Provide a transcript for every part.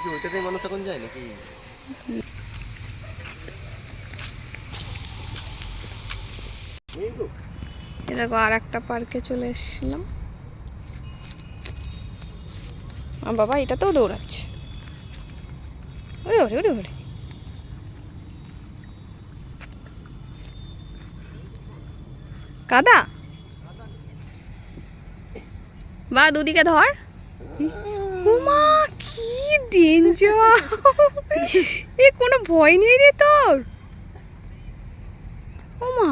কি ওইটাতেই মানুষ এখন যায় নাকি? দেখো আর একটা পার্কে চলে এসেছিলাম। বাবা এটাতেও দৌড়াচ্ছে। ওরে ওরে ওরে ওরে, কাদা বা দুদিকে ধর। ওমা কি ডেঞ্জার! এ কোনো ভয় নেই রে তোর? ওমা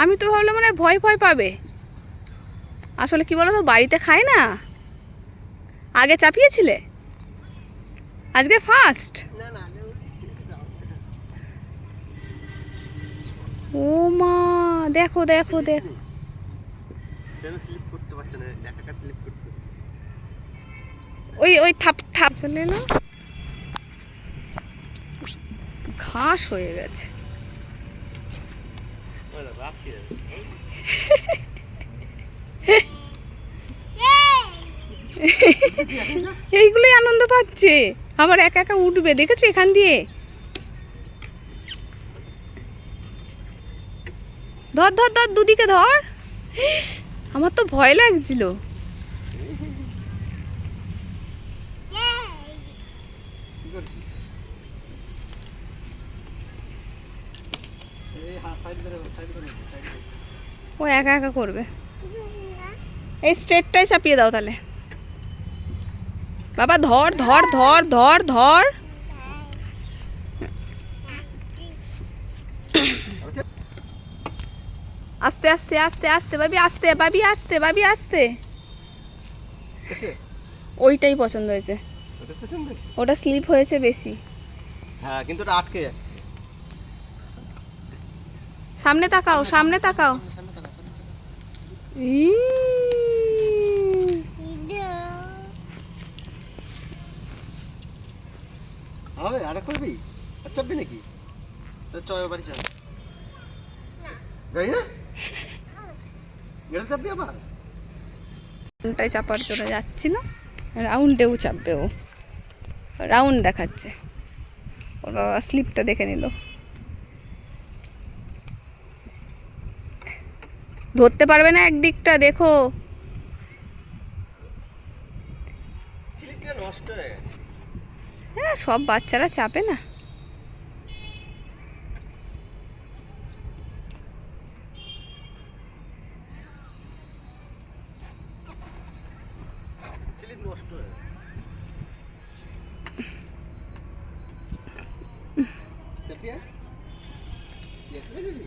আমি তো ভাবলাম মানে ভয় ভয় পাবে। আসলে কি বলো তো, বাড়িতে খায় না। আগে চাপিয়েছিলে, আজকে ফার্স্ট। ও মা দেখো দেখো দেখো, ওই ওই থাপ থাপ চলে এলো, ঘাস হয়ে গেছে। এইগুলোই আনন্দ পাচ্ছে, আবার একা একা উঠবে, দেখেছো এখান দিয়ে। ধর ধর ধর, দুদিকে ধর। আমার তো ভয় লাগছিল। ও একা একা করবে। এই স্ট্রেটটাই চাপিয়ে দাও তাহলে। বাবা ধর ধর ধর ধর ধর। আস্তে আস্তে আস্তে আস্তে বাবি, আস্তে বাবি, আস্তে বাবি, আস্তে। ওইটাই পছন্দ হয়েছে, ওটা স্লিপ হয়েছে বেশি। হ্যাঁ কিন্তু ওটা আটকে যাচ্ছে। সামনে তাকাও, সামনে তাকাও। হবে আরে করবি, আর চাপবি নাকি? চল বাড়ি চল, যাই না গেলে চাপবি আবার। রাউন্ডটাই চাপার জন্য যাচ্ছি না, রাউন্ডেও চাপবে ও। রাউন্ড দেখাচ্ছে, ওর বাবা স্লিপটা দেখে নিল। ধরতে পারবে না একদিকটা, দেখো। নষ্ট হয়ে গেছে। হ্যাঁ সব বাচ্চারা চাপে না। স্লিপ নষ্ট হয়ে গেছে। চাপিয়ে দেখলে যাবি।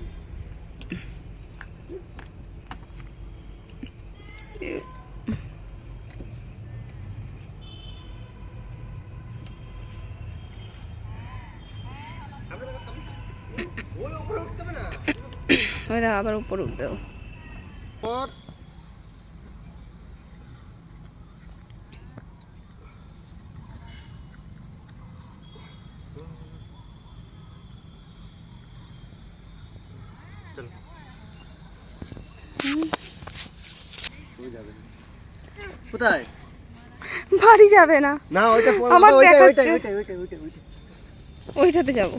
ওই দেখো আবার উপর উঠবে ও। কোথায়? বাড়ি যাবে না, না ওইটা আমার ওইটা দেখাচ্ছে। ওইটা ওইটা ওইটা ওইটা ওইটাতে যাবো।